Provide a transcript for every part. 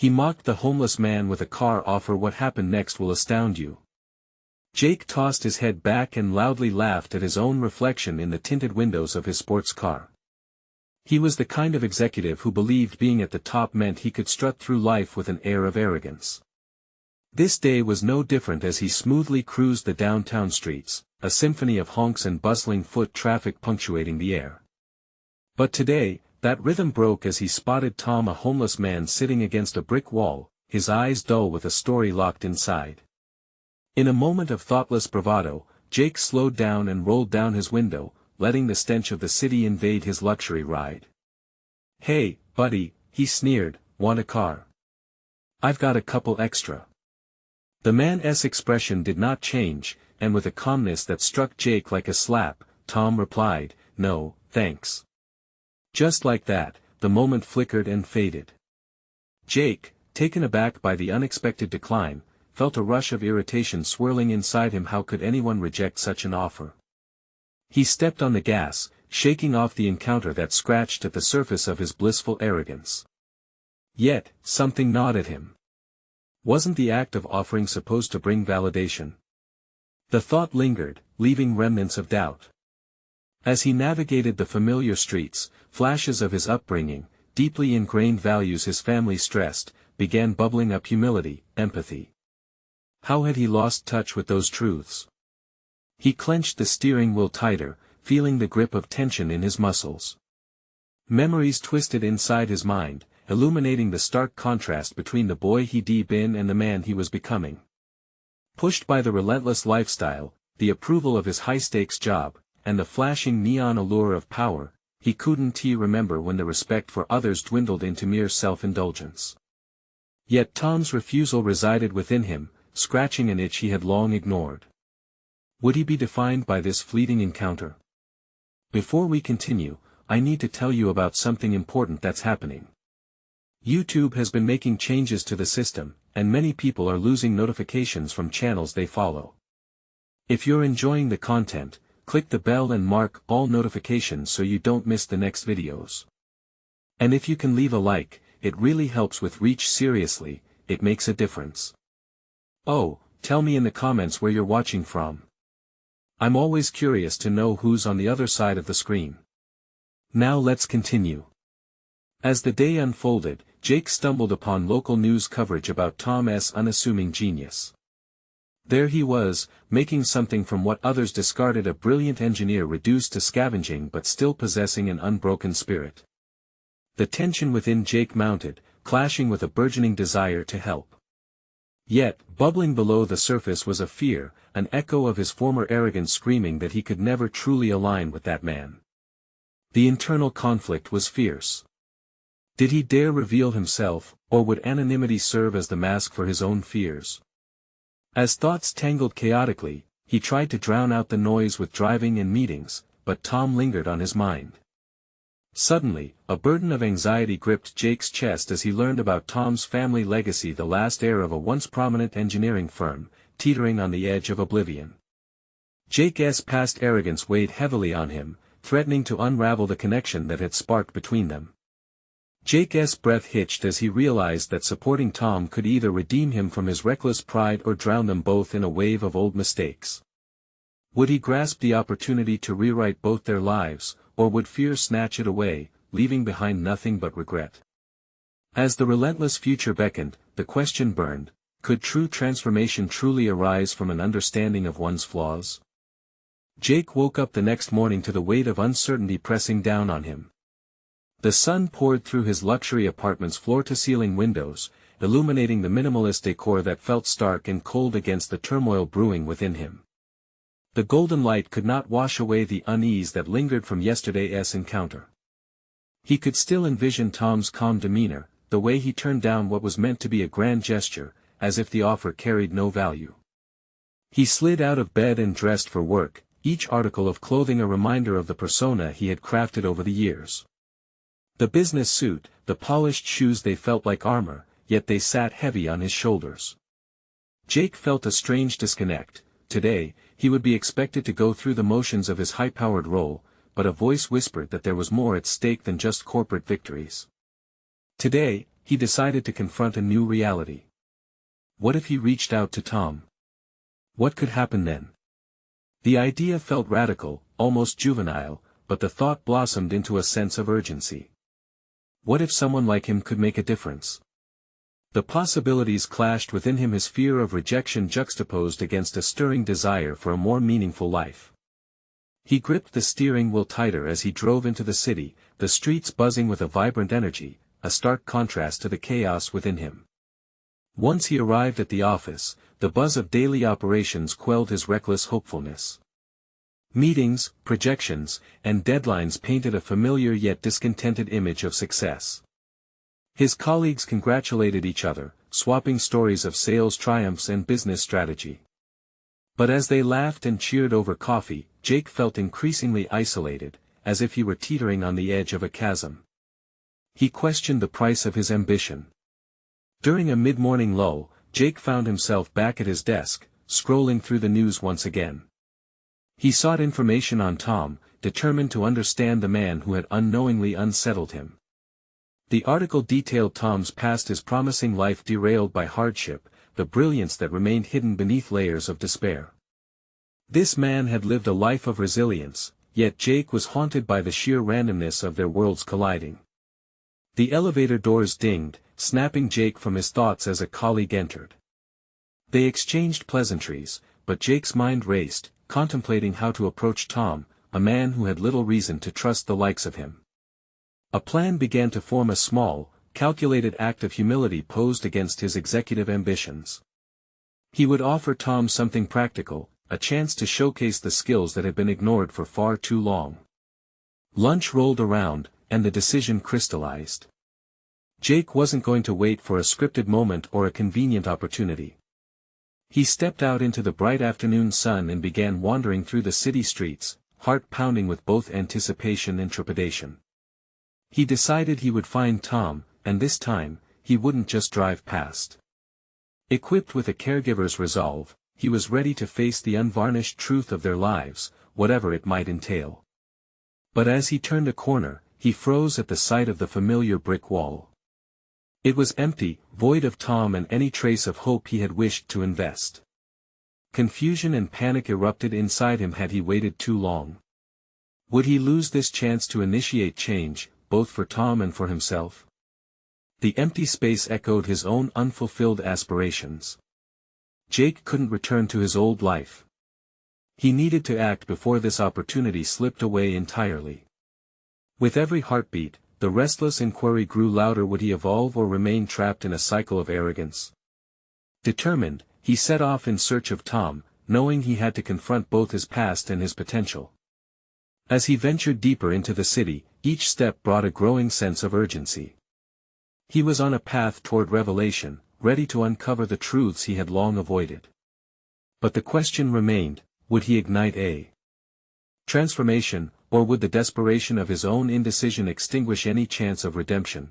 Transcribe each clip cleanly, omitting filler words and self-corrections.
He mocked the homeless man with a car offer. What happened next will astound you. Jake tossed his head back and loudly laughed at his own reflection in the tinted windows of his sports car. He was the kind of executive who believed being at the top meant he could strut through life with an air of arrogance. This day was no different as he smoothly cruised the downtown streets, a symphony of honks and bustling foot traffic punctuating the air. But today, that rhythm broke as he spotted Tom, a homeless man sitting against a brick wall, his eyes dull with a story locked inside. In a moment of thoughtless bravado, Jake slowed down and rolled down his window, letting the stench of the city invade his luxury ride. "Hey, buddy," he sneered, "want a car? I've got a couple extra." The man's expression did not change, and with a calmness that struck Jake like a slap, Tom replied, "No, thanks." Just like that, the moment flickered and faded. Jake, taken aback by the unexpected decline, felt a rush of irritation swirling inside him. How could anyone reject such an offer? He stepped on the gas, shaking off the encounter that scratched at the surface of his blissful arrogance. Yet, something gnawed at him. Wasn't the act of offering supposed to bring validation? The thought lingered, leaving remnants of doubt. As he navigated the familiar streets, flashes of his upbringing, deeply ingrained values his family stressed, began bubbling up: humility, empathy. How had he lost touch with those truths? He clenched the steering wheel tighter, feeling the grip of tension in his muscles. Memories twisted inside his mind, illuminating the stark contrast between the boy he'd been and the man he was becoming. Pushed by the relentless lifestyle, the approval of his high-stakes job, and the flashing neon allure of power, he couldn't remember when the respect for others dwindled into mere self-indulgence. Yet Tom's refusal resided within him, scratching an itch he had long ignored. Would he be defined by this fleeting encounter? Before we continue, I need to tell you about something important that's happening. YouTube has been making changes to the system, and many people are losing notifications from channels they follow. If you're enjoying the content, click the bell and mark all notifications so you don't miss the next videos. And if you can leave a like, it really helps with reach. Seriously, it makes a difference. Oh, tell me in the comments where you're watching from. I'm always curious to know who's on the other side of the screen. Now let's continue. As the day unfolded, Jake stumbled upon local news coverage about Tom's unassuming genius. There he was, making something from what others discarded: a brilliant engineer reduced to scavenging but still possessing an unbroken spirit. The tension within Jake mounted, clashing with a burgeoning desire to help. Yet, bubbling below the surface was a fear, an echo of his former arrogance screaming that he could never truly align with that man. The internal conflict was fierce. Did he dare reveal himself, or would anonymity serve as the mask for his own fears? As thoughts tangled chaotically, he tried to drown out the noise with driving and meetings, but Tom lingered on his mind. Suddenly, a burden of anxiety gripped Jake's chest as he learned about Tom's family legacy: the last heir of a once prominent engineering firm, teetering on the edge of oblivion. Jake's past arrogance weighed heavily on him, threatening to unravel the connection that had sparked between them. Jake's breath hitched as he realized that supporting Tom could either redeem him from his reckless pride or drown them both in a wave of old mistakes. Would he grasp the opportunity to rewrite both their lives, or would fear snatch it away, leaving behind nothing but regret? As the relentless future beckoned, the question burned: could true transformation truly arise from an understanding of one's flaws? Jake woke up the next morning to the weight of uncertainty pressing down on him. The sun poured through his luxury apartment's floor-to-ceiling windows, illuminating the minimalist decor that felt stark and cold against the turmoil brewing within him. The golden light could not wash away the unease that lingered from yesterday's encounter. He could still envision Tom's calm demeanor, the way he turned down what was meant to be a grand gesture, as if the offer carried no value. He slid out of bed and dressed for work, each article of clothing a reminder of the persona he had crafted over the years. The business suit, the polished shoes, they felt like armor, yet they sat heavy on his shoulders. Jake felt a strange disconnect. Today, he would be expected to go through the motions of his high-powered role, but a voice whispered that there was more at stake than just corporate victories. Today, he decided to confront a new reality. What if he reached out to Tom? What could happen then? The idea felt radical, almost juvenile, but the thought blossomed into a sense of urgency. What if someone like him could make a difference? The possibilities clashed within him, his fear of rejection juxtaposed against a stirring desire for a more meaningful life. He gripped the steering wheel tighter as he drove into the city, the streets buzzing with a vibrant energy, a stark contrast to the chaos within him. Once he arrived at the office, the buzz of daily operations quelled his reckless hopefulness. Meetings, projections, and deadlines painted a familiar yet discontented image of success. His colleagues congratulated each other, swapping stories of sales triumphs and business strategy. But as they laughed and cheered over coffee, Jake felt increasingly isolated, as if he were teetering on the edge of a chasm. He questioned the price of his ambition. During a mid-morning lull, Jake found himself back at his desk, scrolling through the news once again. He sought information on Tom, determined to understand the man who had unknowingly unsettled him. The article detailed Tom's past, his promising life derailed by hardship, the brilliance that remained hidden beneath layers of despair. This man had lived a life of resilience, yet Jake was haunted by the sheer randomness of their worlds colliding. The elevator doors dinged, snapping Jake from his thoughts as a colleague entered. They exchanged pleasantries, but Jake's mind raced, contemplating how to approach Tom, a man who had little reason to trust the likes of him. A plan began to form, a small, calculated act of humility posed against his executive ambitions. He would offer Tom something practical, a chance to showcase the skills that had been ignored for far too long. Lunch rolled around, and the decision crystallized. Jake wasn't going to wait for a scripted moment or a convenient opportunity. He stepped out into the bright afternoon sun and began wandering through the city streets, heart pounding with both anticipation and trepidation. He decided he would find Tom, and this time, he wouldn't just drive past. Equipped with a caregiver's resolve, he was ready to face the unvarnished truth of their lives, whatever it might entail. But as he turned a corner, he froze at the sight of the familiar brick wall. It was empty, void of Tom and any trace of hope he had wished to invest. Confusion and panic erupted inside him. Had he waited too long? Would he lose this chance to initiate change, both for Tom and for himself? The empty space echoed his own unfulfilled aspirations. Jake couldn't return to his old life. He needed to act before this opportunity slipped away entirely. With every heartbeat, the restless inquiry grew louder: would he evolve or remain trapped in a cycle of arrogance? Determined, he set off in search of Tom, knowing he had to confront both his past and his potential. As he ventured deeper into the city, each step brought a growing sense of urgency. He was on a path toward revelation, ready to uncover the truths he had long avoided. But the question remained, would he ignite a transformation, or would the desperation of his own indecision extinguish any chance of redemption?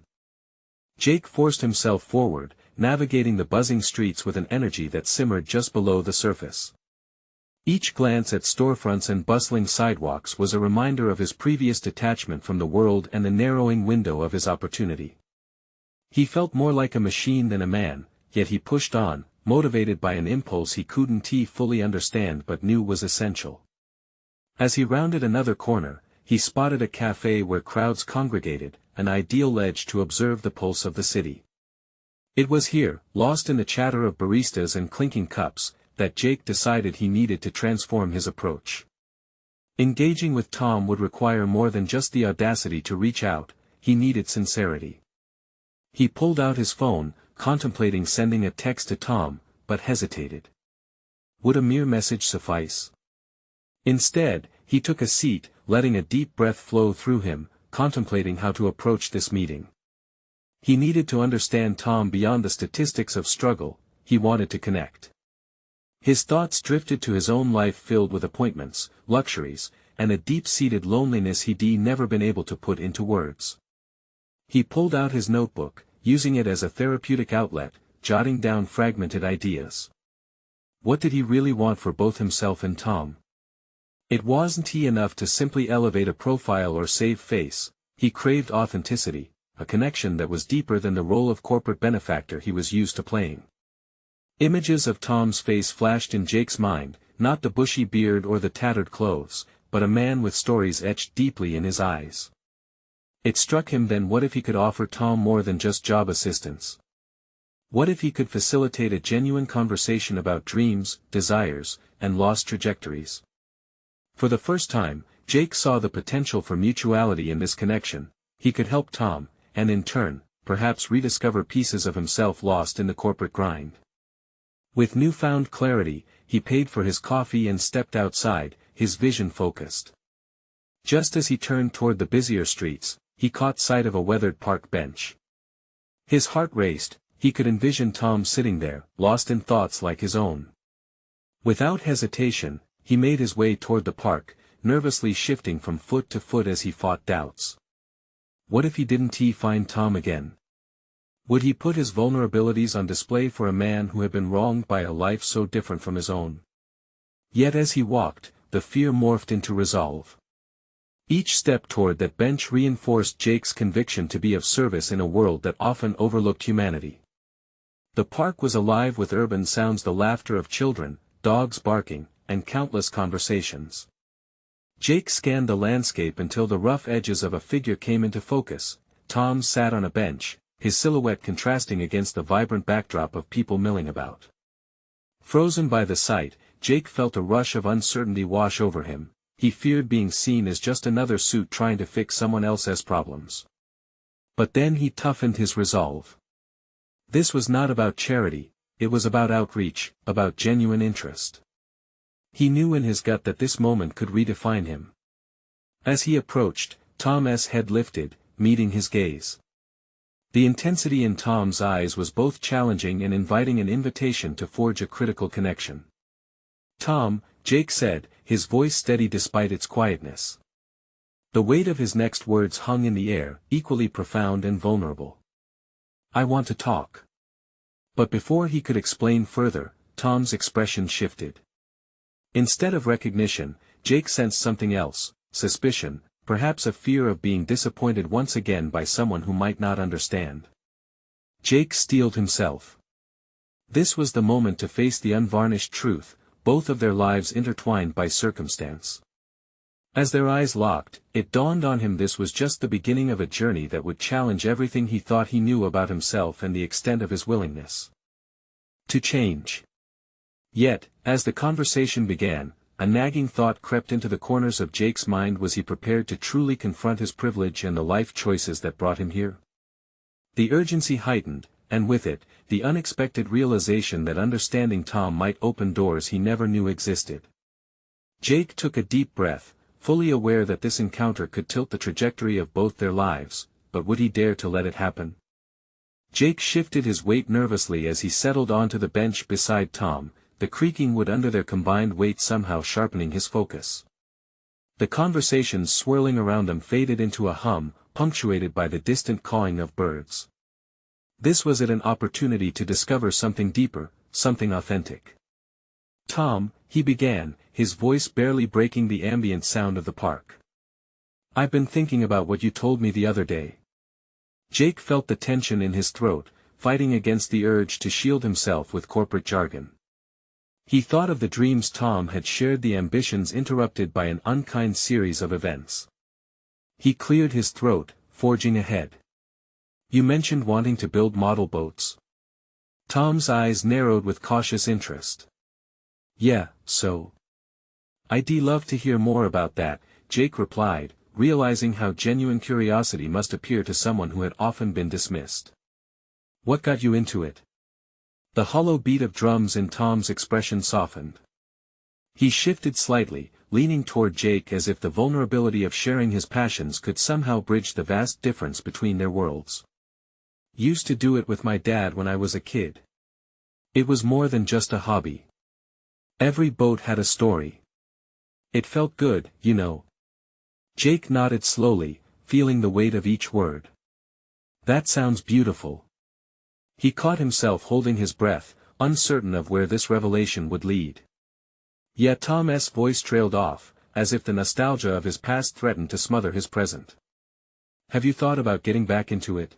Jake forced himself forward, navigating the buzzing streets with an energy that simmered just below the surface. Each glance at storefronts and bustling sidewalks was a reminder of his previous detachment from the world and the narrowing window of his opportunity. He felt more like a machine than a man, yet he pushed on, motivated by an impulse he couldn't fully understand but knew was essential. As he rounded another corner, he spotted a cafe where crowds congregated, an ideal ledge to observe the pulse of the city. It was here, lost in the chatter of baristas and clinking cups, that Jake decided he needed to transform his approach. Engaging with Tom would require more than just the audacity to reach out, he needed sincerity. He pulled out his phone, contemplating sending a text to Tom, but hesitated. Would a mere message suffice? Instead, he took a seat, letting a deep breath flow through him, contemplating how to approach this meeting. He needed to understand Tom beyond the statistics of struggle, he wanted to connect. His thoughts drifted to his own life filled with appointments, luxuries, and a deep-seated loneliness he'd never been able to put into words. He pulled out his notebook, using it as a therapeutic outlet, jotting down fragmented ideas. What did he really want for both himself and Tom? It wasn't enough to simply elevate a profile or save face, he craved authenticity, a connection that was deeper than the role of corporate benefactor he was used to playing. Images of Tom's face flashed in Jake's mind, not the bushy beard or the tattered clothes, but a man with stories etched deeply in his eyes. It struck him then, what if he could offer Tom more than just job assistance? What if he could facilitate a genuine conversation about dreams, desires, and lost trajectories? For the first time, Jake saw the potential for mutuality in this connection. He could help Tom, and in turn, perhaps rediscover pieces of himself lost in the corporate grind. With newfound clarity, he paid for his coffee and stepped outside, his vision focused. Just as he turned toward the busier streets, he caught sight of a weathered park bench. His heart raced. He could envision Tom sitting there, lost in thoughts like his own. Without hesitation, he made his way toward the park, nervously shifting from foot to foot as he fought doubts. What if he didn't find Tom again? Would he put his vulnerabilities on display for a man who had been wronged by a life so different from his own? Yet as he walked, the fear morphed into resolve. Each step toward that bench reinforced Jake's conviction to be of service in a world that often overlooked humanity. The park was alive with urban sounds, the laughter of children, dogs barking, and countless conversations. Jake scanned the landscape until the rough edges of a figure came into focus. Tom sat on a bench, his silhouette contrasting against the vibrant backdrop of people milling about. Frozen by the sight, Jake felt a rush of uncertainty wash over him. He feared being seen as just another suit trying to fix someone else's problems. But then he toughened his resolve. This was not about charity, it was about outreach, about genuine interest. He knew in his gut that this moment could redefine him. As he approached, Tom's head lifted, meeting his gaze. The intensity in Tom's eyes was both challenging and inviting, an invitation to forge a critical connection. "Tom," Jake said, his voice steady despite its quietness. The weight of his next words hung in the air, equally profound and vulnerable. "I want to talk." But before he could explain further, Tom's expression shifted. Instead of recognition, Jake sensed something else, suspicion, perhaps a fear of being disappointed once again by someone who might not understand. Jake steeled himself. This was the moment to face the unvarnished truth, both of their lives intertwined by circumstance. As their eyes locked, it dawned on him this was just the beginning of a journey that would challenge everything he thought he knew about himself and the extent of his willingness to change. Yet, as the conversation began, a nagging thought crept into the corners of Jake's mind. Was he prepared to truly confront his privilege and the life choices that brought him here? The urgency heightened, and with it, the unexpected realization that understanding Tom might open doors he never knew existed. Jake took a deep breath, fully aware that this encounter could tilt the trajectory of both their lives, but would he dare to let it happen? Jake shifted his weight nervously as he settled onto the bench beside Tom, the creaking wood under their combined weight somehow sharpening his focus. The conversations swirling around them faded into a hum, punctuated by the distant cawing of birds. This was an opportunity to discover something deeper, something authentic. "Tom," he began, his voice barely breaking the ambient sound of the park. "I've been thinking about what you told me the other day." Jake felt the tension in his throat, fighting against the urge to shield himself with corporate jargon. He thought of the dreams Tom had shared, the ambitions interrupted by an unkind series of events. He cleared his throat, forging ahead. "You mentioned wanting to build model boats." Tom's eyes narrowed with cautious interest. "Yeah, so. I'd love to hear more about that," Jake replied, realizing how genuine curiosity must appear to someone who had often been dismissed. "What got you into it?" The hollow beat of drums in Tom's expression softened. He shifted slightly, leaning toward Jake as if the vulnerability of sharing his passions could somehow bridge the vast difference between their worlds. "Used to do it with my dad when I was a kid. It was more than just a hobby. Every boat had a story. It felt good, you know." Jake nodded slowly, feeling the weight of each word. "That sounds beautiful." He caught himself holding his breath, uncertain of where this revelation would lead. Yet Tom's voice trailed off, as if the nostalgia of his past threatened to smother his present. Have you thought about getting back into it?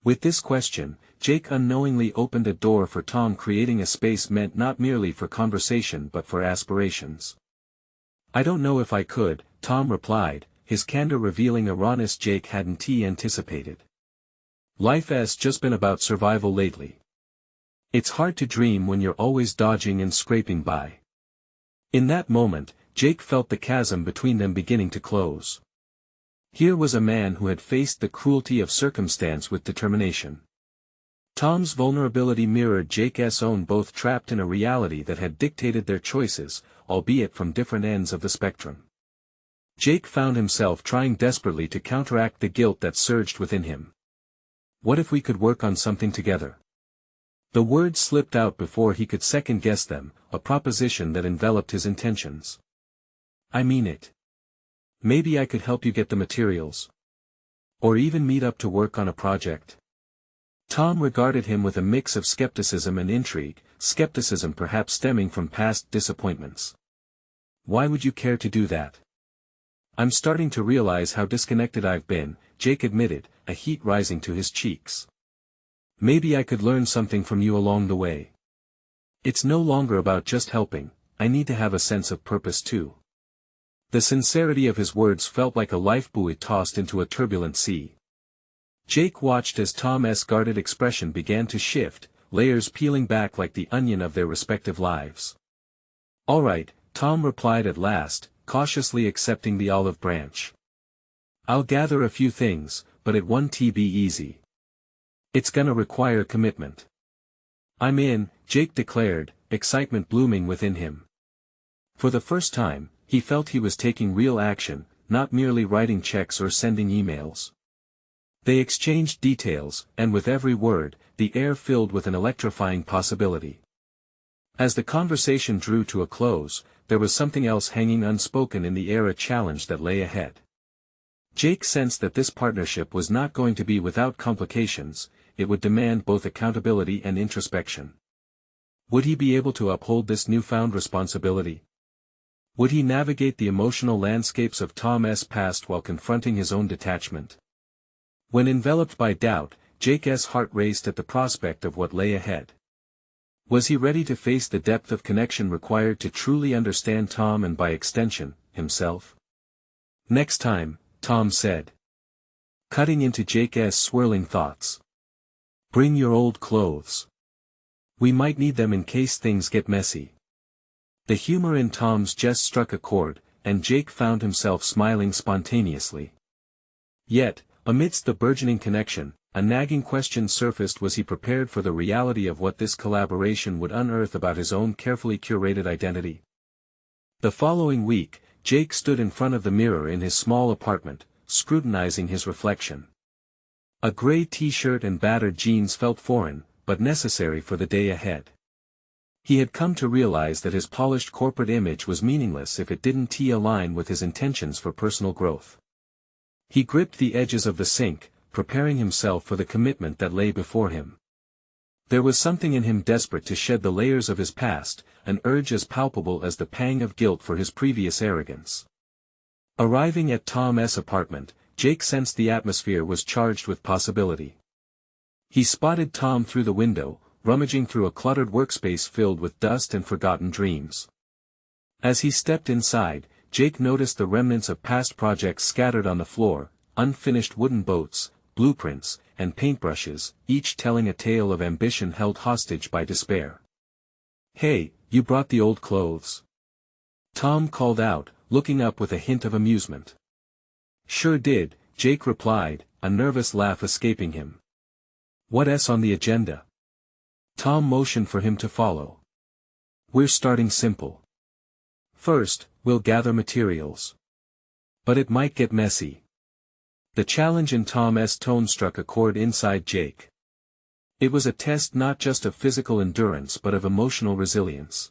With this question, Jake unknowingly opened a door for Tom, creating a space meant not merely for conversation but for aspirations. I don't know if I could, Tom replied, his candor revealing a rawness Jake hadn't anticipated. Life has just been about survival lately. It's hard to dream when you're always dodging and scraping by. In that moment, Jake felt the chasm between them beginning to close. Here was a man who had faced the cruelty of circumstance with determination. Tom's vulnerability mirrored Jake's own, both trapped in a reality that had dictated their choices, albeit from different ends of the spectrum. Jake found himself trying desperately to counteract the guilt that surged within him. What if we could work on something together? The words slipped out before he could second-guess them, a proposition that enveloped his intentions. I mean it. Maybe I could help you get the materials. Or even meet up to work on a project. Tom regarded him with a mix of skepticism and intrigue, skepticism perhaps stemming from past disappointments. Why would you care to do that? I'm starting to realize how disconnected I've been, Jake admitted, a heat rising to his cheeks. Maybe I could learn something from you along the way. It's no longer about just helping, I need to have a sense of purpose too. The sincerity of his words felt like a lifebuoy tossed into a turbulent sea. Jake watched as Tom's guarded expression began to shift, layers peeling back like the onion of their respective lives. All right, Tom replied at last, cautiously accepting the olive branch. I'll gather a few things, but it won't be easy. It's gonna require commitment. I'm in, Jake declared, excitement blooming within him. For the first time, he felt he was taking real action, not merely writing checks or sending emails. They exchanged details, and with every word, the air filled with an electrifying possibility. As the conversation drew to a close, there was something else hanging unspoken in the air, a challenge that lay ahead. Jake sensed that this partnership was not going to be without complications, it would demand both accountability and introspection. Would he be able to uphold this newfound responsibility? Would he navigate the emotional landscapes of Tom's past while confronting his own detachment? When enveloped by doubt, Jake's heart raced at the prospect of what lay ahead. Was he ready to face the depth of connection required to truly understand Tom and by extension, himself? Next time, Tom said. Cutting into Jake's swirling thoughts. Bring your old clothes. We might need them in case things get messy. The humor in Tom's jest struck a chord, and Jake found himself smiling spontaneously. Yet, amidst the burgeoning connection, a nagging question surfaced: was he prepared for the reality of what this collaboration would unearth about his own carefully curated identity? The following week, Jake stood in front of the mirror in his small apartment, scrutinizing his reflection. A gray t-shirt and battered jeans felt foreign, but necessary for the day ahead. He had come to realize that his polished corporate image was meaningless if it didn't align with his intentions for personal growth. He gripped the edges of the sink, preparing himself for the commitment that lay before him. There was something in him desperate to shed the layers of his past, an urge as palpable as the pang of guilt for his previous arrogance. Arriving at Tom's apartment, Jake sensed the atmosphere was charged with possibility. He spotted Tom through the window, rummaging through a cluttered workspace filled with dust and forgotten dreams. As he stepped inside, Jake noticed the remnants of past projects scattered on the floor, unfinished wooden boats, blueprints, and paintbrushes, each telling a tale of ambition held hostage by despair. Hey, you brought the old clothes? Tom called out, looking up with a hint of amusement. Sure did, Jake replied, a nervous laugh escaping him. What's on the agenda? Tom motioned for him to follow. We're starting simple. First, we'll gather materials. But it might get messy. The challenge in Tom's tone struck a chord inside Jake. It was a test not just of physical endurance but of emotional resilience.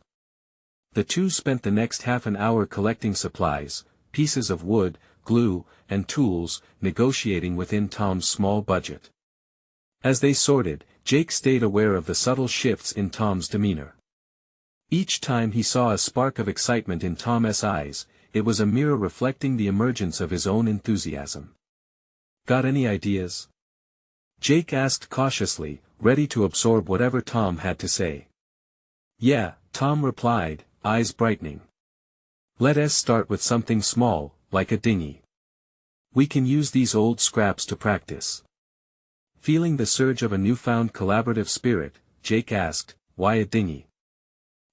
The two spent the next half an hour collecting supplies, pieces of wood, glue, and tools, negotiating within Tom's small budget. As they sorted, Jake stayed aware of the subtle shifts in Tom's demeanor. Each time he saw a spark of excitement in Tom's eyes, it was a mirror reflecting the emergence of his own enthusiasm. Got any ideas? Jake asked cautiously, ready to absorb whatever Tom had to say. Yeah, Tom replied, eyes brightening. Let us start with something small, like a dinghy. We can use these old scraps to practice. Feeling the surge of a newfound collaborative spirit, Jake asked, why a dinghy?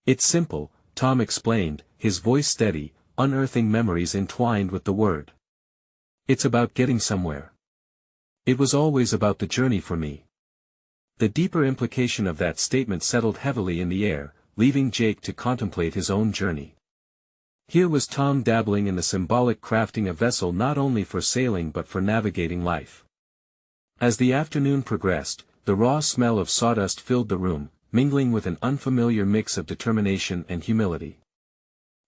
It's simple, Tom explained, his voice steady, unearthing memories entwined with the word. It's about getting somewhere. It was always about the journey for me. The deeper implication of that statement settled heavily in the air, leaving Jake to contemplate his own journey. Here was Tom dabbling in the symbolic crafting a vessel not only for sailing but for navigating life. As the afternoon progressed, the raw smell of sawdust filled the room, mingling with an unfamiliar mix of determination and humility.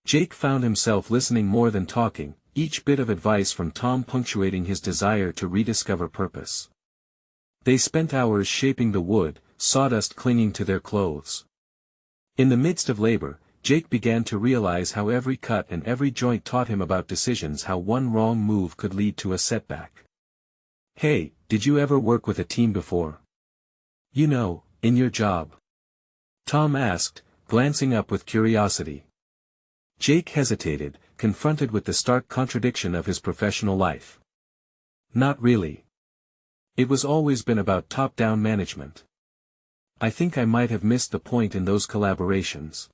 Jake found himself listening more than talking, each bit of advice from Tom punctuating his desire to rediscover purpose. They spent hours shaping the wood, sawdust clinging to their clothes. In the midst of labor, Jake began to realize how every cut and every joint taught him about decisions, how one wrong move could lead to a setback. Hey, did you ever work with a team before? You know, in your job? Tom asked, glancing up with curiosity. Jake hesitated, confronted with the stark contradiction of his professional life. Not really. It was always been about top-down management. I think I might have missed the point in those collaborations.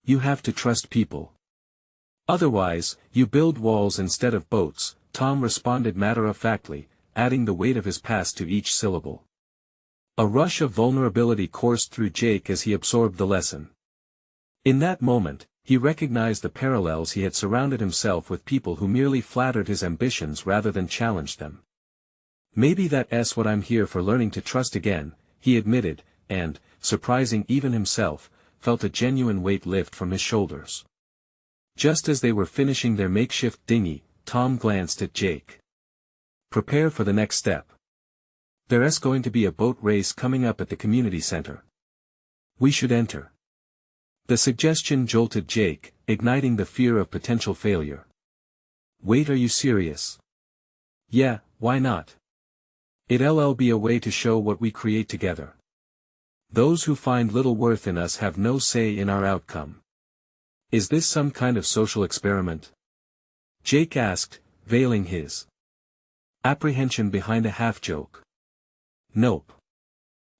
You have to trust people. Otherwise, you build walls instead of boats, Tom responded matter-of-factly, adding the weight of his past to each syllable. A rush of vulnerability coursed through Jake as he absorbed the lesson. In that moment, he recognized the parallels. He had surrounded himself with people who merely flattered his ambitions rather than challenged them. Maybe that's what I'm here for, learning to trust again, he admitted, and, surprising even himself, felt a genuine weight lift from his shoulders. Just as they were finishing their makeshift dinghy, Tom glanced at Jake. Prepare for the next step. There's going to be a boat race coming up at the community center. We should enter. The suggestion jolted Jake, igniting the fear of potential failure. Wait, are you serious? Yeah, why not? It'll be a way to show what we create together. Those who find little worth in us have no say in our outcome. Is this some kind of social experiment? Jake asked, veiling his apprehension behind a half-joke. Nope.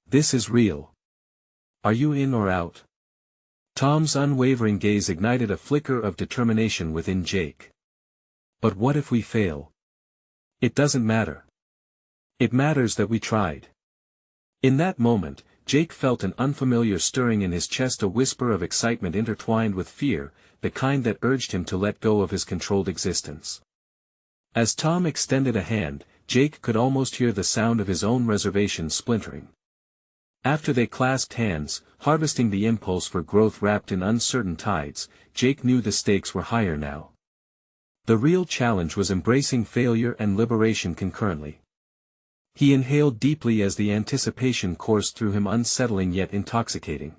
This is real. Are you in or out? Tom's unwavering gaze ignited a flicker of determination within Jake. But what if we fail? It doesn't matter. It matters that we tried. In that moment, Jake felt an unfamiliar stirring in his chest, a whisper of excitement intertwined with fear, the kind that urged him to let go of his controlled existence. As Tom extended a hand, Jake could almost hear the sound of his own reservation splintering. After they clasped hands, harvesting the impulse for growth wrapped in uncertain tides, Jake knew the stakes were higher now. The real challenge was embracing failure and liberation concurrently. He inhaled deeply as the anticipation coursed through him, unsettling yet intoxicating.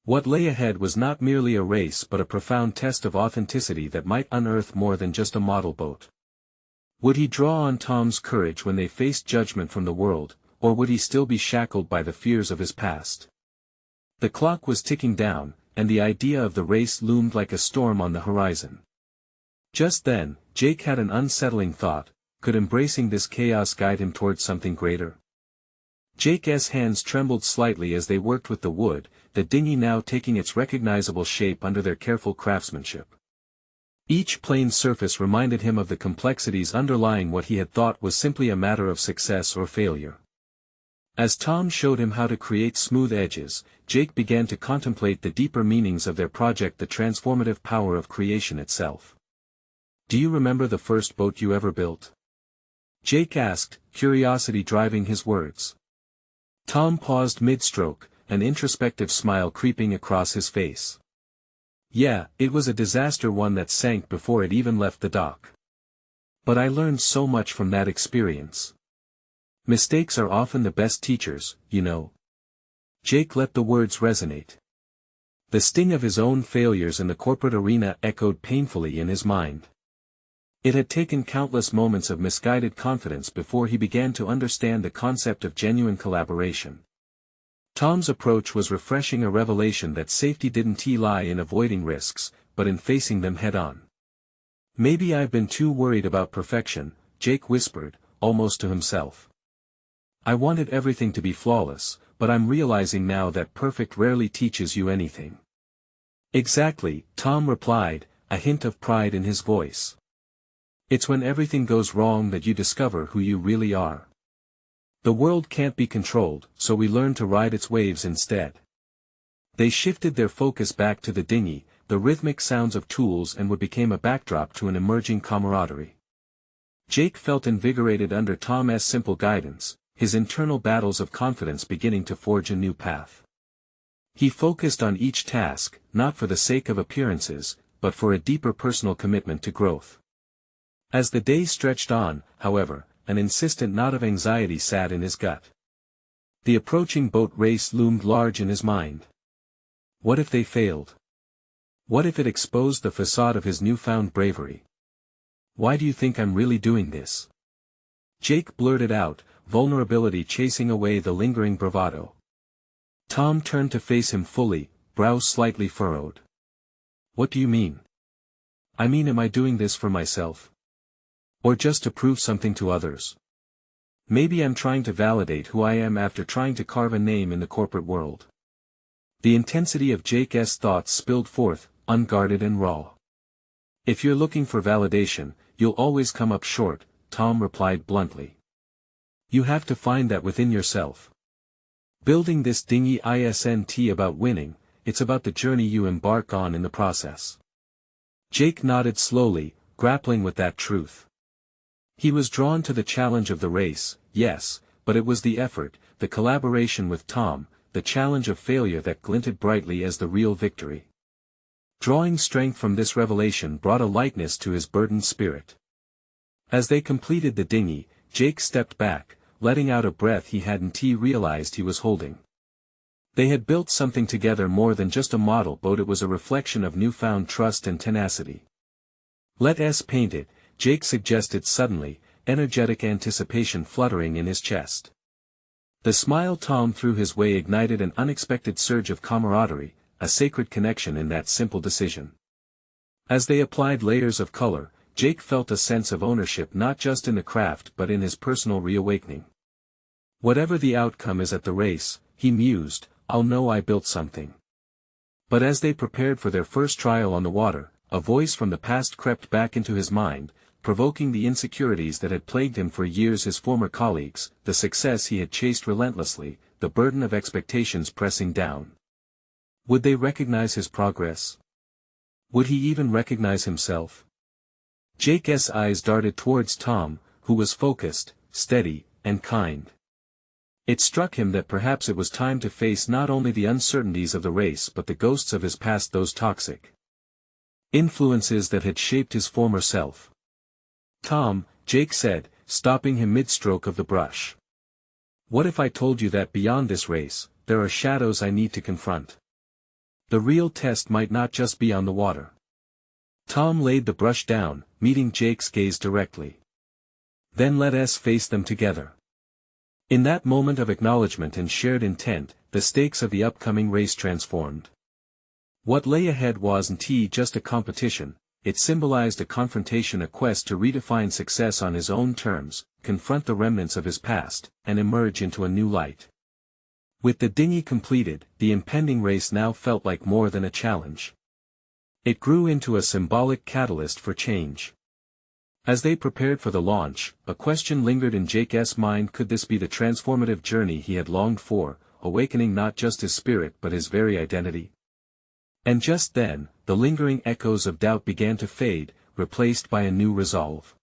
What lay ahead was not merely a race but a profound test of authenticity that might unearth more than just a model boat. Would he draw on Tom's courage when they faced judgment from the world, or would he still be shackled by the fears of his past? The clock was ticking down, and the idea of the race loomed like a storm on the horizon. Just then, Jake had an unsettling thought. Could embracing this chaos guide him towards something greater? Jake's hands trembled slightly as they worked with the wood, the dinghy now taking its recognizable shape under their careful craftsmanship. Each planed surface reminded him of the complexities underlying what he had thought was simply a matter of success or failure. As Tom showed him how to create smooth edges, Jake began to contemplate the deeper meanings of their project, the transformative power of creation itself. Do you remember the first boat you ever built? Jake asked, curiosity driving his words. Tom paused mid-stroke, an introspective smile creeping across his face. Yeah, it was a disaster, one that sank before it even left the dock. But I learned so much from that experience. Mistakes are often the best teachers, you know. Jake let the words resonate. The sting of his own failures in the corporate arena echoed painfully in his mind. It had taken countless moments of misguided confidence before he began to understand the concept of genuine collaboration. Tom's approach was refreshing, a revelation that safety didn't lie in avoiding risks, but in facing them head-on. "Maybe I've been too worried about perfection," Jake whispered, almost to himself. "I wanted everything to be flawless, but I'm realizing now that perfect rarely teaches you anything." "Exactly," Tom replied, a hint of pride in his voice. "It's when everything goes wrong that you discover who you really are. The world can't be controlled, so we learn to ride its waves instead." They shifted their focus back to the dinghy, the rhythmic sounds of tools, and what became a backdrop to an emerging camaraderie. Jake felt invigorated under Tom's simple guidance, his internal battles of confidence beginning to forge a new path. He focused on each task, not for the sake of appearances, but for a deeper personal commitment to growth. As the day stretched on, however, an insistent knot of anxiety sat in his gut. The approaching boat race loomed large in his mind. What if they failed? What if it exposed the facade of his newfound bravery? "Why do you think I'm really doing this?" Jake blurted out, vulnerability chasing away the lingering bravado. Tom turned to face him fully, brows slightly furrowed. "What do you mean?" "I mean, am I doing this for myself? Or just to prove something to others? Maybe I'm trying to validate who I am after trying to carve a name in the corporate world." The intensity of Jake's thoughts spilled forth, unguarded and raw. "If you're looking for validation, you'll always come up short," Tom replied bluntly. "You have to find that within yourself. Building this dinghy isn't about winning, it's about the journey you embark on in the process." Jake nodded slowly, grappling with that truth. He was drawn to the challenge of the race, yes, but it was the effort, the collaboration with Tom, the challenge of failure that glinted brightly as the real victory. Drawing strength from this revelation brought a lightness to his burdened spirit. As they completed the dinghy, Jake stepped back, letting out a breath he hadn't realized he was holding. They had built something together more than just a model boat, it was a reflection of newfound trust and tenacity. "Let's paint it," Jake suggested suddenly, energetic anticipation fluttering in his chest. The smile Tom threw his way ignited an unexpected surge of camaraderie, a sacred connection in that simple decision. As they applied layers of color, Jake felt a sense of ownership not just in the craft but in his personal reawakening. "Whatever the outcome is at the race," he mused, "I'll know I built something." But as they prepared for their first trial on the water, a voice from the past crept back into his mind, provoking the insecurities that had plagued him for years, his former colleagues, the success he had chased relentlessly, the burden of expectations pressing down. Would they recognize his progress? Would he even recognize himself? Jake's eyes darted towards Tom, who was focused, steady, and kind. It struck him that perhaps it was time to face not only the uncertainties of the race but the ghosts of his past, those toxic influences that had shaped his former self. "Tom," Jake said, stopping him mid-stroke of the brush. "What if I told you that beyond this race, there are shadows I need to confront? The real test might not just be on the water." Tom laid the brush down, meeting Jake's gaze directly. "Then let us face them together." In that moment of acknowledgement and shared intent, the stakes of the upcoming race transformed. What lay ahead wasn't just a competition, it symbolized a confrontation, a quest to redefine success on his own terms, confront the remnants of his past, and emerge into a new light. With the dinghy completed, the impending race now felt like more than a challenge. It grew into a symbolic catalyst for change. As they prepared for the launch, a question lingered in Jake's mind: could this be the transformative journey he had longed for, awakening not just his spirit but his very identity? And just then, the lingering echoes of doubt began to fade, replaced by a new resolve.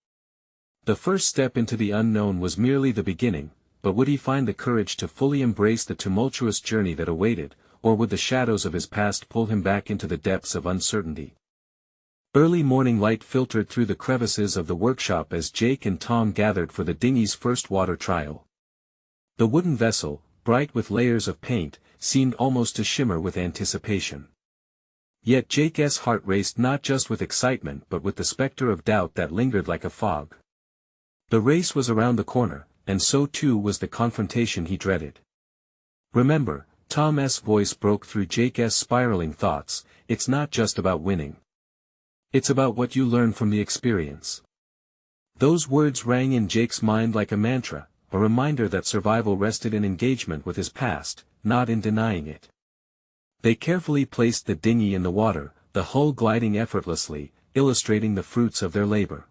The first step into the unknown was merely the beginning, but would he find the courage to fully embrace the tumultuous journey that awaited, or would the shadows of his past pull him back into the depths of uncertainty? Early morning light filtered through the crevices of the workshop as Jake and Tom gathered for the dinghy's first water trial. The wooden vessel, bright with layers of paint, seemed almost to shimmer with anticipation. Yet Jake's heart raced not just with excitement but with the specter of doubt that lingered like a fog. The race was around the corner, and so too was the confrontation he dreaded. Remember, Tom's voice broke through Jake's spiraling thoughts, it's not just about winning. It's about what you learn from the experience. Those words rang in Jake's mind like a mantra, a reminder that survival rested in engagement with his past, not in denying it. They carefully placed the dinghy in the water, the hull gliding effortlessly, illustrating the fruits of their labor.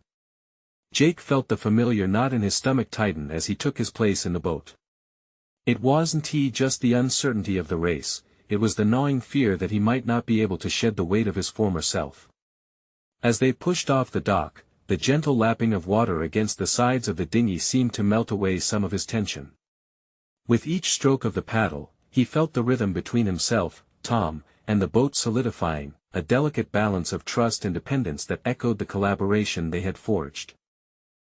Jake felt the familiar knot in his stomach tighten as he took his place in the boat. It wasn't just the uncertainty of the race, it was the gnawing fear that he might not be able to shed the weight of his former self. As they pushed off the dock, the gentle lapping of water against the sides of the dinghy seemed to melt away some of his tension. With each stroke of the paddle, he felt the rhythm between himself, Tom, and the boat solidifying, a delicate balance of trust and dependence that echoed the collaboration they had forged.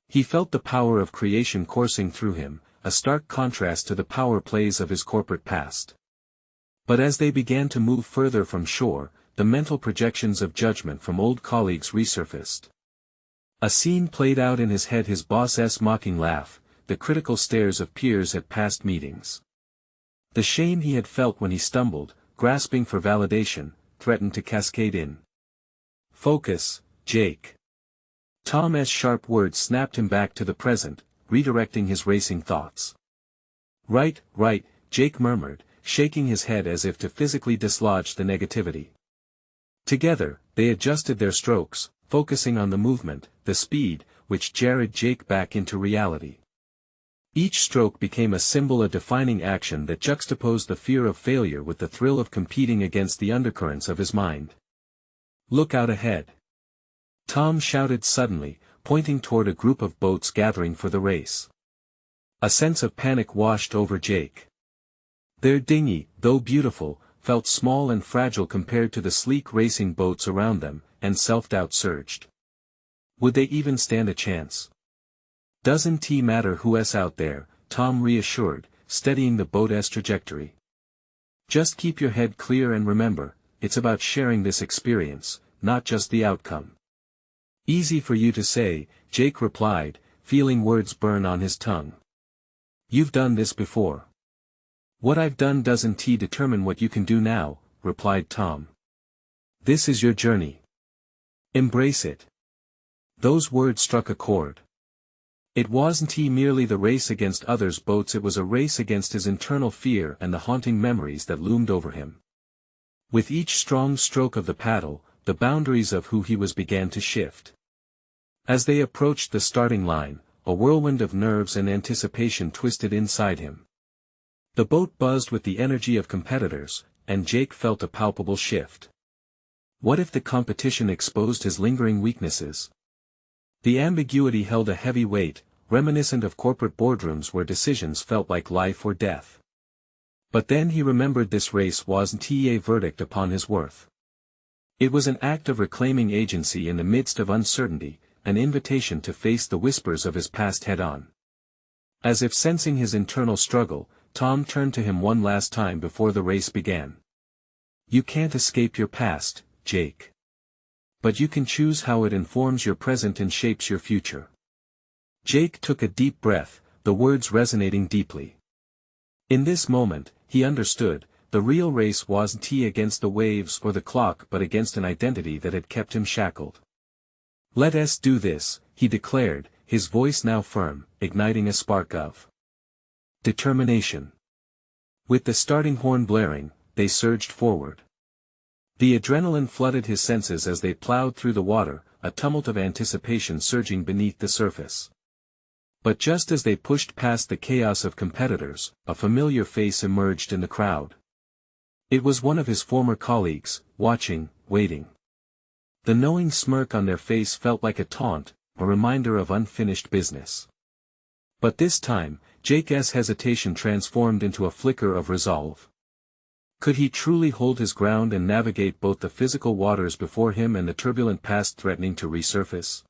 He felt the power of creation coursing through him, a stark contrast to the power plays of his corporate past. But as they began to move further from shore, the mental projections of judgment from old colleagues resurfaced. A scene played out in his head, his boss's mocking laugh, the critical stares of peers at past meetings. The shame he had felt when he stumbled, grasping for validation, threatened to cascade in. Focus, Jake. Tom's sharp words snapped him back to the present, redirecting his racing thoughts. Right, Jake murmured, shaking his head as if to physically dislodge the negativity. Together, they adjusted their strokes, focusing on the movement, the speed, which jarred Jake back into reality. Each stroke became a symbol, a defining action that juxtaposed the fear of failure with the thrill of competing against the undercurrents of his mind. Look out ahead! Tom shouted suddenly, pointing toward a group of boats gathering for the race. A sense of panic washed over Jake. Their dinghy, though beautiful, felt small and fragile compared to the sleek racing boats around them, and self-doubt surged. Would they even stand a chance? Doesn't matter who's out there, Tom reassured, steadying the boat's trajectory. Just keep your head clear and remember, it's about sharing this experience, not just the outcome. Easy for you to say, Jake replied, feeling words burn on his tongue. You've done this before. What I've done doesn't determine what you can do now, replied Tom. This is your journey. Embrace it. Those words struck a chord. It wasn't merely the race against others' boats, it was a race against his internal fear and the haunting memories that loomed over him. With each strong stroke of the paddle, the boundaries of who he was began to shift. As they approached the starting line, a whirlwind of nerves and anticipation twisted inside him. The boat buzzed with the energy of competitors, and Jake felt a palpable shift. What if the competition exposed his lingering weaknesses? The ambiguity held a heavy weight, reminiscent of corporate boardrooms where decisions felt like life or death. But then he remembered this race wasn't a verdict upon his worth. It was an act of reclaiming agency in the midst of uncertainty, an invitation to face the whispers of his past head-on. As if sensing his internal struggle, Tom turned to him one last time before the race began. You can't escape your past, Jake. But you can choose how it informs your present and shapes your future. Jake took a deep breath, the words resonating deeply. In this moment, he understood, the real race wasn't against the waves or the clock but against an identity that had kept him shackled. Let us do this, he declared, his voice now firm, igniting a spark of determination. With the starting horn blaring, they surged forward. The adrenaline flooded his senses as they plowed through the water, a tumult of anticipation surging beneath the surface. But just as they pushed past the chaos of competitors, a familiar face emerged in the crowd. It was one of his former colleagues, watching, waiting. The knowing smirk on their face felt like a taunt, a reminder of unfinished business. But this time, Jake's hesitation transformed into a flicker of resolve. Could he truly hold his ground and navigate both the physical waters before him and the turbulent past threatening to resurface?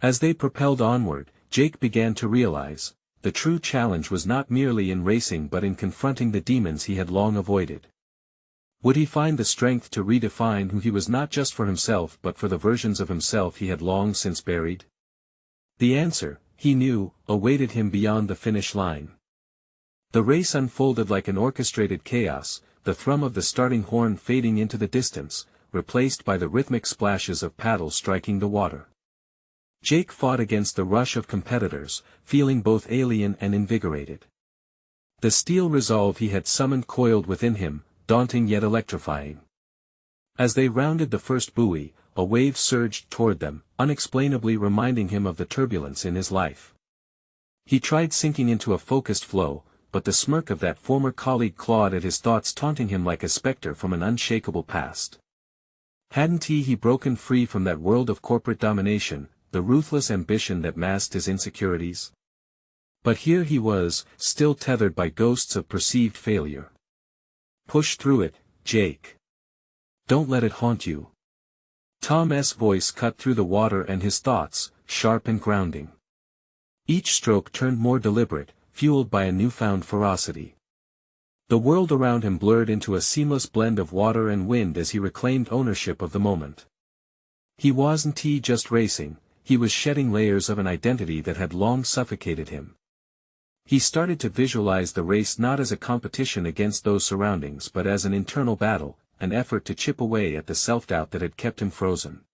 As they propelled onward, Jake began to realize, the true challenge was not merely in racing but in confronting the demons he had long avoided. Would he find the strength to redefine who he was, not just for himself but for the versions of himself he had long since buried? The answer, he knew, awaited him beyond the finish line. The race unfolded like an orchestrated chaos, the thrum of the starting horn fading into the distance, replaced by the rhythmic splashes of paddles striking the water. Jake fought against the rush of competitors, feeling both alien and invigorated. The steel resolve he had summoned coiled within him, daunting yet electrifying. As they rounded the first buoy, a wave surged toward them, unexplainably reminding him of the turbulence in his life. He tried sinking into a focused flow, but the smirk of that former colleague clawed at his thoughts, taunting him like a specter from an unshakable past. Hadn't he broken free from that world of corporate domination, the ruthless ambition that masked his insecurities? But here he was, still tethered by ghosts of perceived failure. Push through it, Jake. Don't let it haunt you. Tom's voice cut through the water and his thoughts, sharp and grounding. Each stroke turned more deliberate, fueled by a newfound ferocity. The world around him blurred into a seamless blend of water and wind as he reclaimed ownership of the moment. He wasn't just racing, he was shedding layers of an identity that had long suffocated him. He started to visualize the race not as a competition against those surroundings but as an internal battle, an effort to chip away at the self-doubt that had kept him frozen.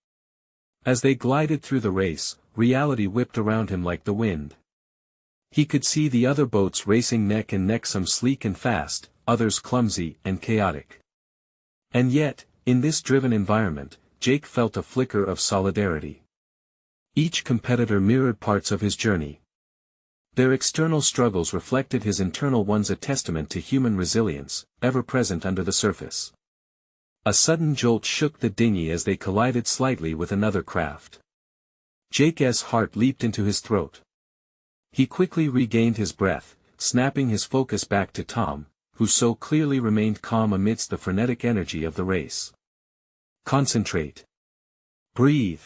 As they glided through the race, reality whipped around him like the wind. He could see the other boats racing neck and neck, some sleek and fast, others clumsy and chaotic. And yet, in this driven environment, Jake felt a flicker of solidarity. Each competitor mirrored parts of his journey. Their external struggles reflected his internal ones, a testament to human resilience, ever present under the surface. A sudden jolt shook the dinghy as they collided slightly with another craft. Jake's heart leaped into his throat. He quickly regained his breath, snapping his focus back to Tom, who so clearly remained calm amidst the frenetic energy of the race. Concentrate. Breathe.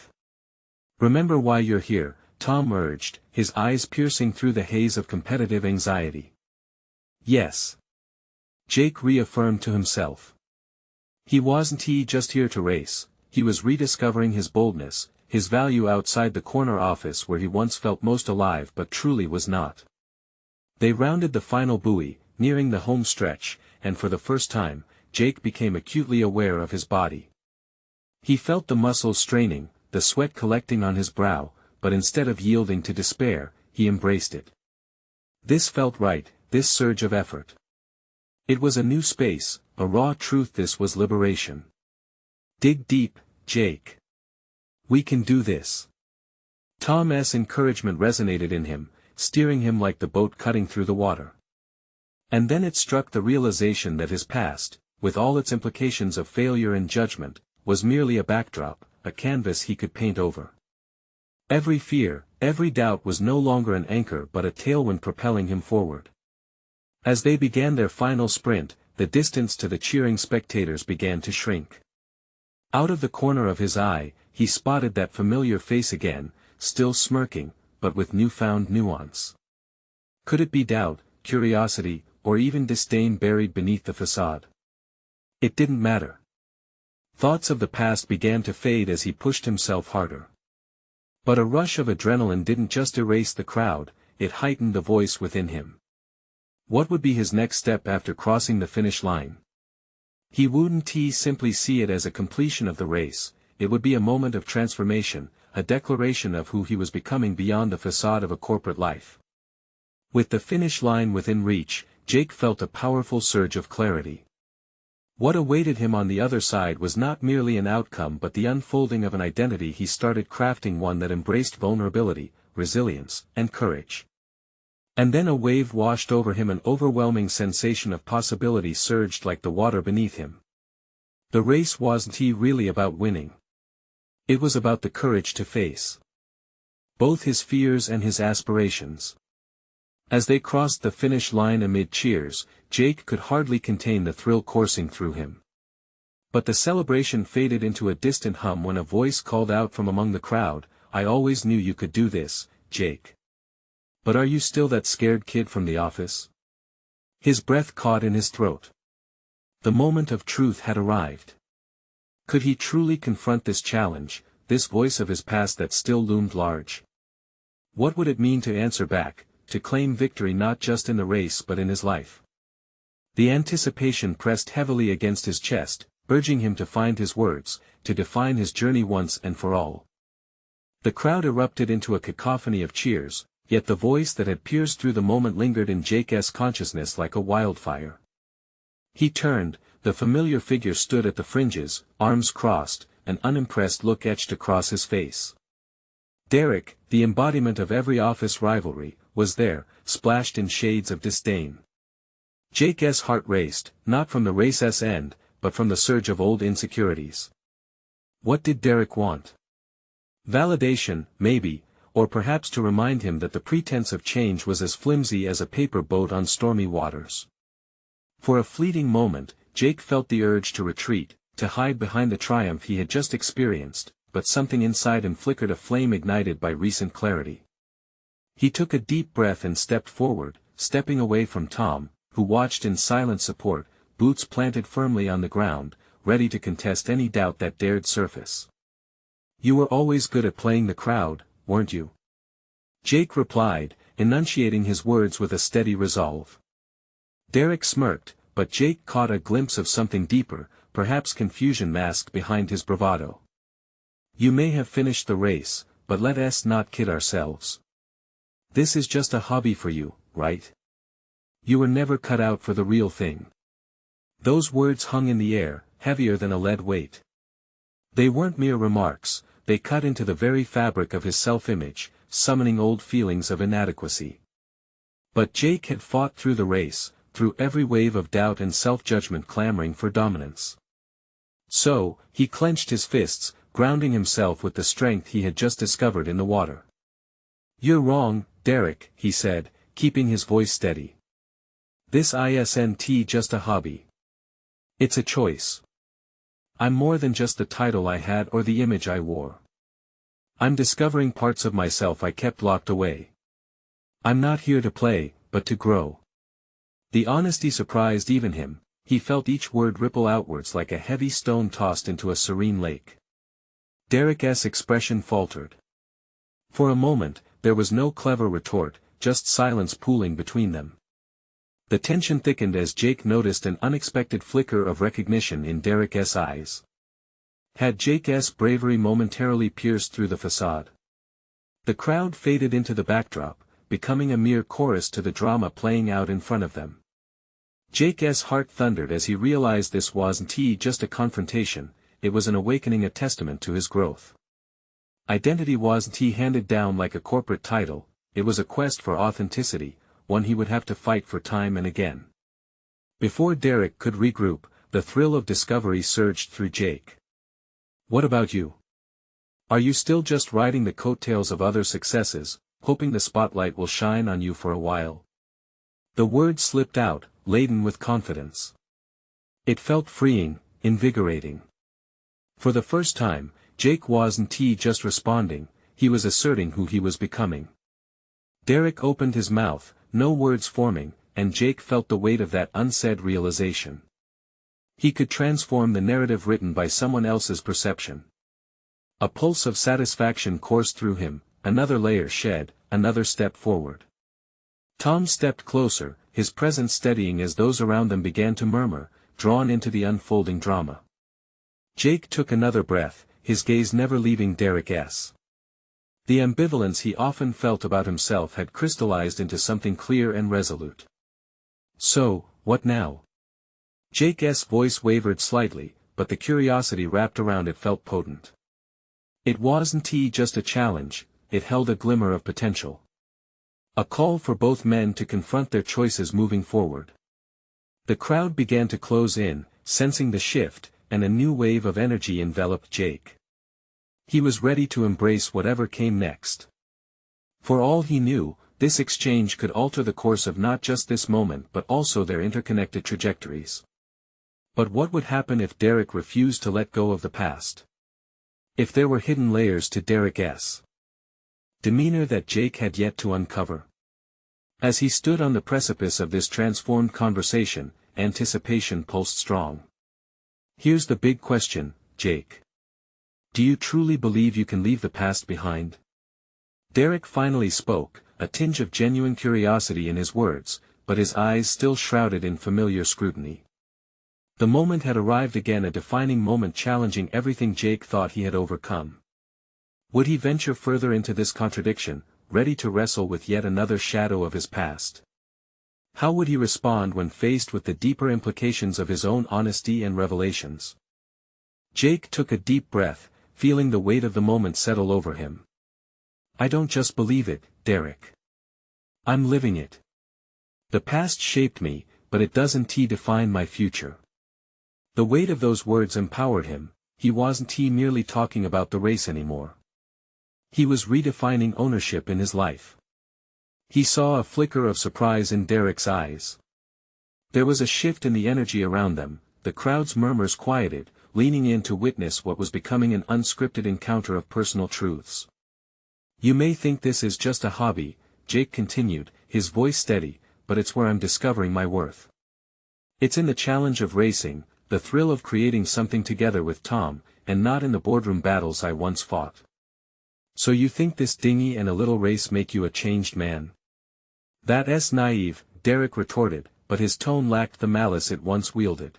Remember why you're here, Tom urged, his eyes piercing through the haze of competitive anxiety. Yes. Jake reaffirmed to himself. He wasn't just here to race, he was rediscovering his boldness, his value outside the corner office where he once felt most alive but truly was not. They rounded the final buoy, nearing the home stretch, and for the first time, Jake became acutely aware of his body. He felt the muscles straining, the sweat collecting on his brow, but instead of yielding to despair, he embraced it. This felt right, this surge of effort. It was a new space, a raw truth. This was liberation. Dig deep, Jake. We can do this. Tom's encouragement resonated in him, steering him like the boat cutting through the water. And then it struck the realization that his past, with all its implications of failure and judgment, was merely a backdrop, a canvas he could paint over. Every fear, every doubt was no longer an anchor but a tailwind propelling him forward. As they began their final sprint, the distance to the cheering spectators began to shrink. Out of the corner of his eye, he spotted that familiar face again, still smirking, but with newfound nuance. Could it be doubt, curiosity, or even disdain buried beneath the facade? It didn't matter. Thoughts of the past began to fade as he pushed himself harder. But a rush of adrenaline didn't just erase the crowd, it heightened the voice within him. What would be his next step after crossing the finish line? He wouldn't simply see it as a completion of the race, it would be a moment of transformation, a declaration of who he was becoming beyond the facade of a corporate life. With the finish line within reach, Jake felt a powerful surge of clarity. What awaited him on the other side was not merely an outcome but the unfolding of an identity he started crafting, one that embraced vulnerability, resilience, and courage. And then a wave washed over him, an overwhelming sensation of possibility surged like the water beneath him. The race wasn't really about winning. It was about the courage to face both his fears and his aspirations. As they crossed the finish line amid cheers, Jake could hardly contain the thrill coursing through him. But the celebration faded into a distant hum when a voice called out from among the crowd, "I always knew you could do this, Jake. But are you still that scared kid from the office?" His breath caught in his throat. The moment of truth had arrived. Could he truly confront this challenge, this voice of his past that still loomed large? What would it mean to answer back, to claim victory not just in the race but in his life? The anticipation pressed heavily against his chest, urging him to find his words, to define his journey once and for all. The crowd erupted into a cacophony of cheers, yet the voice that had pierced through the moment lingered in Jake's consciousness like a wildfire. He turned, the familiar figure stood at the fringes, arms crossed, an unimpressed look etched across his face. Derek, the embodiment of every office rivalry, was there, splashed in shades of disdain. Jake's heart raced, not from the race's end, but from the surge of old insecurities. What did Derek want? Validation, maybe, or perhaps to remind him that the pretense of change was as flimsy as a paper boat on stormy waters. For a fleeting moment, Jake felt the urge to retreat, to hide behind the triumph he had just experienced, but something inside him flickered a flame ignited by recent clarity. He took a deep breath and stepped forward, stepping away from Tom, who watched in silent support, boots planted firmly on the ground, ready to contest any doubt that dared surface. "You were always good at playing the crowd, weren't you?" Jake replied, enunciating his words with a steady resolve. Derek smirked, but Jake caught a glimpse of something deeper, perhaps confusion masked behind his bravado. "You may have finished the race, but let us not kid ourselves. This is just a hobby for you, right? You were never cut out for the real thing." Those words hung in the air, heavier than a lead weight. They weren't mere remarks, they cut into the very fabric of his self-image, summoning old feelings of inadequacy. But Jake had fought through the race, through every wave of doubt and self-judgment clamoring for dominance. So, he clenched his fists, grounding himself with the strength he had just discovered in the water. "You're wrong, Derek," he said, keeping his voice steady. "This isn't just a hobby. It's a choice. I'm more than just the title I had or the image I wore. I'm discovering parts of myself I kept locked away. I'm not here to play, but to grow." The honesty surprised even him. He felt each word ripple outwards like a heavy stone tossed into a serene lake. Derek's expression faltered. For a moment, there was no clever retort, just silence pooling between them. The tension thickened as Jake noticed an unexpected flicker of recognition in Derek's eyes. Had Jake's bravery momentarily pierced through the facade? The crowd faded into the backdrop, becoming a mere chorus to the drama playing out in front of them. Jake's heart thundered as he realized this wasn't just a confrontation, it was an awakening, a testament to his growth. Identity wasn't handed down like a corporate title, it was a quest for authenticity, one he would have to fight for time and again. Before Derek could regroup, the thrill of discovery surged through Jake. "What about you? Are you still just riding the coattails of other successes, hoping the spotlight will shine on you for a while?" The words slipped out, laden with confidence. It felt freeing, invigorating. For the first time, Jake wasn't just responding, he was asserting who he was becoming. Derek opened his mouth, no words forming, and Jake felt the weight of that unsaid realization. He could transform the narrative written by someone else's perception. A pulse of satisfaction coursed through him, another layer shed, another step forward. Tom stepped closer, his presence steadying as those around them began to murmur, drawn into the unfolding drama. Jake took another breath, his gaze never leaving Derek's. The ambivalence he often felt about himself had crystallized into something clear and resolute. "So, what now?" Jake's voice wavered slightly, but the curiosity wrapped around it felt potent. It wasn't just a challenge, it held a glimmer of potential. A call for both men to confront their choices moving forward. The crowd began to close in, sensing the shift, and a new wave of energy enveloped Jake. He was ready to embrace whatever came next. For all he knew, this exchange could alter the course of not just this moment but also their interconnected trajectories. But what would happen if Derek refused to let go of the past? If there were hidden layers to Derek's demeanor that Jake had yet to uncover? As he stood on the precipice of this transformed conversation, anticipation pulsed strong. "Here's the big question, Jake. Do you truly believe you can leave the past behind?" Derek finally spoke, a tinge of genuine curiosity in his words, but his eyes still shrouded in familiar scrutiny. The moment had arrived again, a defining moment challenging everything Jake thought he had overcome. Would he venture further into this contradiction, ready to wrestle with yet another shadow of his past? How would he respond when faced with the deeper implications of his own honesty and revelations? Jake took a deep breath, feeling the weight of the moment settle over him. "I don't just believe it, Derek. I'm living it. The past shaped me, but it doesn't define my future." The weight of those words empowered him. He wasn't merely talking about the race anymore. He was redefining ownership in his life. He saw a flicker of surprise in Derek's eyes. There was a shift in the energy around them, the crowd's murmurs quieted, leaning in to witness what was becoming an unscripted encounter of personal truths. "You may think this is just a hobby," Jake continued, his voice steady, "but it's where I'm discovering my worth. It's in the challenge of racing, the thrill of creating something together with Tom, and not in the boardroom battles I once fought." "So you think this dinghy and a little race make you a changed man?" "That's naive," Derek retorted, but his tone lacked the malice it once wielded.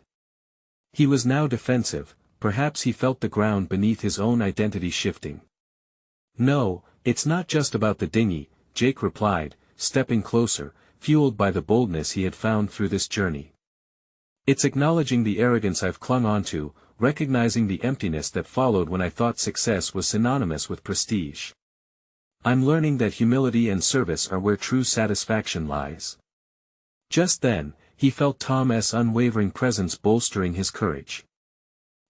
He was now defensive, perhaps he felt the ground beneath his own identity shifting. "No, it's not just about the dinghy," Jake replied, stepping closer, fueled by the boldness he had found through this journey. "It's acknowledging the arrogance I've clung onto, recognizing the emptiness that followed when I thought success was synonymous with prestige. I'm learning that humility and service are where true satisfaction lies." Just then, he felt Tom's unwavering presence bolstering his courage.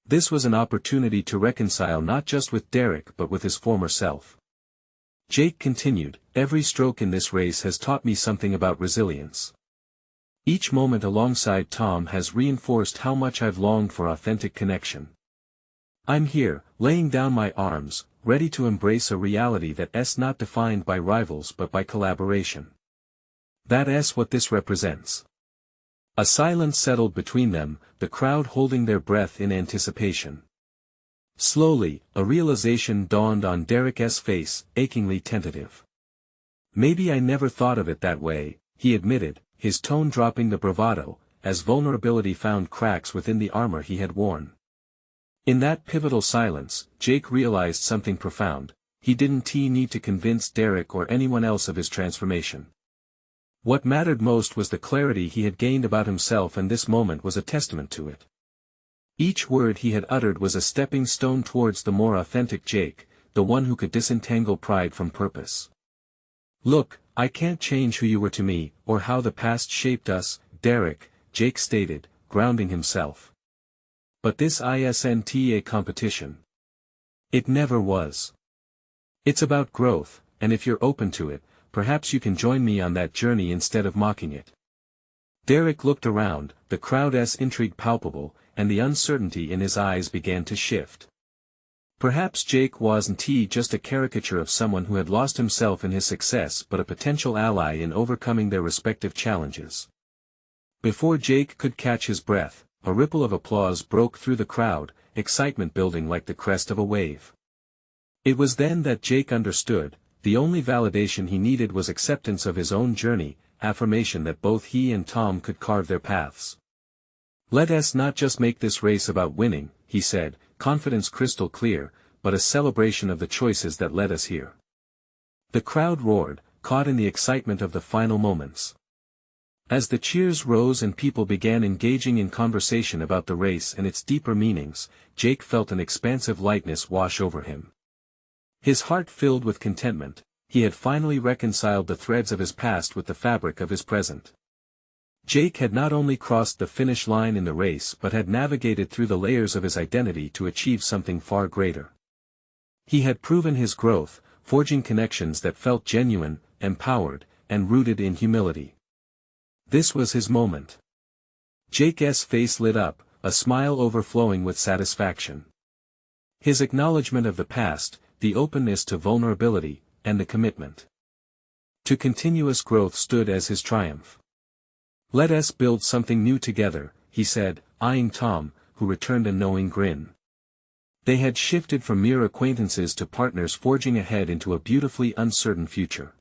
This was an opportunity to reconcile not just with Derek but with his former self. Jake continued, "Every stroke in this race has taught me something about resilience. Each moment alongside Tom has reinforced how much I've longed for authentic connection. I'm here, laying down my arms, ready to embrace a reality that's not defined by rivals but by collaboration. That's what this represents." A silence settled between them, the crowd holding their breath in anticipation. Slowly, a realization dawned on Derek's face, achingly tentative. "Maybe I never thought of it that way," he admitted, his tone dropping the bravado, as vulnerability found cracks within the armor he had worn. In that pivotal silence, Jake realized something profound. He didn't need to convince Derek or anyone else of his transformation. What mattered most was the clarity he had gained about himself, and this moment was a testament to it. Each word he had uttered was a stepping stone towards the more authentic Jake, the one who could disentangle pride from purpose. "Look, I can't change who you were to me, or how the past shaped us, Derek," Jake stated, grounding himself. "But this isn't a competition. It never was. It's about growth, and if you're open to it, perhaps you can join me on that journey instead of mocking it." Derek looked around, the crowd's intrigue palpable, and the uncertainty in his eyes began to shift. Perhaps Jake wasn't just a caricature of someone who had lost himself in his success but a potential ally in overcoming their respective challenges. Before Jake could catch his breath, a ripple of applause broke through the crowd, excitement building like the crest of a wave. It was then that Jake understood, the only validation he needed was acceptance of his own journey, affirmation that both he and Tom could carve their paths. "Let's not just make this race about winning," he said, confidence crystal clear, "but a celebration of the choices that led us here." The crowd roared, caught in the excitement of the final moments. As the cheers rose and people began engaging in conversation about the race and its deeper meanings, Jake felt an expansive lightness wash over him. His heart filled with contentment. He had finally reconciled the threads of his past with the fabric of his present. Jake had not only crossed the finish line in the race but had navigated through the layers of his identity to achieve something far greater. He had proven his growth, forging connections that felt genuine, empowered, and rooted in humility. This was his moment. Jake's face lit up, a smile overflowing with satisfaction. His acknowledgement of the past, the openness to vulnerability, and the commitment to continuous growth stood as his triumph. Let us build something new together, he said, eyeing Tom, who returned a knowing grin. They had shifted from mere acquaintances to partners forging ahead into a beautifully uncertain future.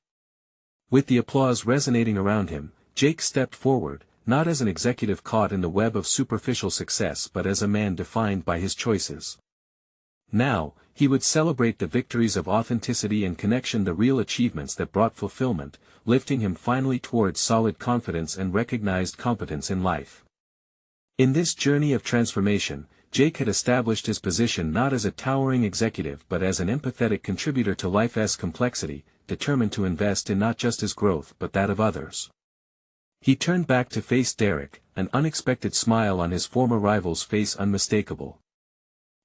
With the applause resonating around him, Jake stepped forward, not as an executive caught in the web of superficial success but as a man defined by his choices. Now, he would celebrate the victories of authenticity and connection, the real achievements that brought fulfillment, lifting him finally towards solid confidence and recognized competence in life. In this journey of transformation, Jake had established his position not as a towering executive but as an empathetic contributor to life's complexity, determined to invest in not just his growth but that of others. He turned back to face Derek, an unexpected smile on his former rival's face unmistakable.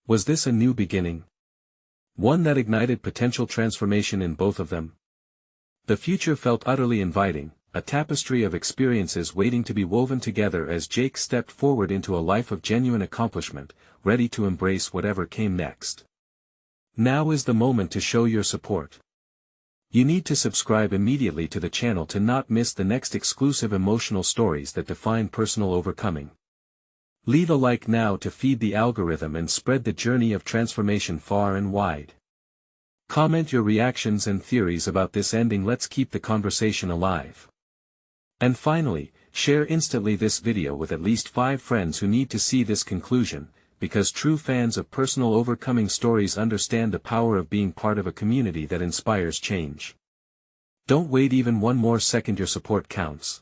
Was this a new beginning? One that ignited potential transformation in both of them? The future felt utterly inviting, a tapestry of experiences waiting to be woven together as Jake stepped forward into a life of genuine accomplishment, ready to embrace whatever came next. Now is the moment to show your support. You need to subscribe immediately to the channel to not miss the next exclusive emotional stories that define personal overcoming. Leave a like now to feed the algorithm and spread the journey of transformation far and wide. Comment your reactions and theories about this ending. Let's keep the conversation alive. And finally, share instantly this video with at least 5 friends who need to see this conclusion, because true fans of personal overcoming stories understand the power of being part of a community that inspires change. Don't wait even one more second, your support counts.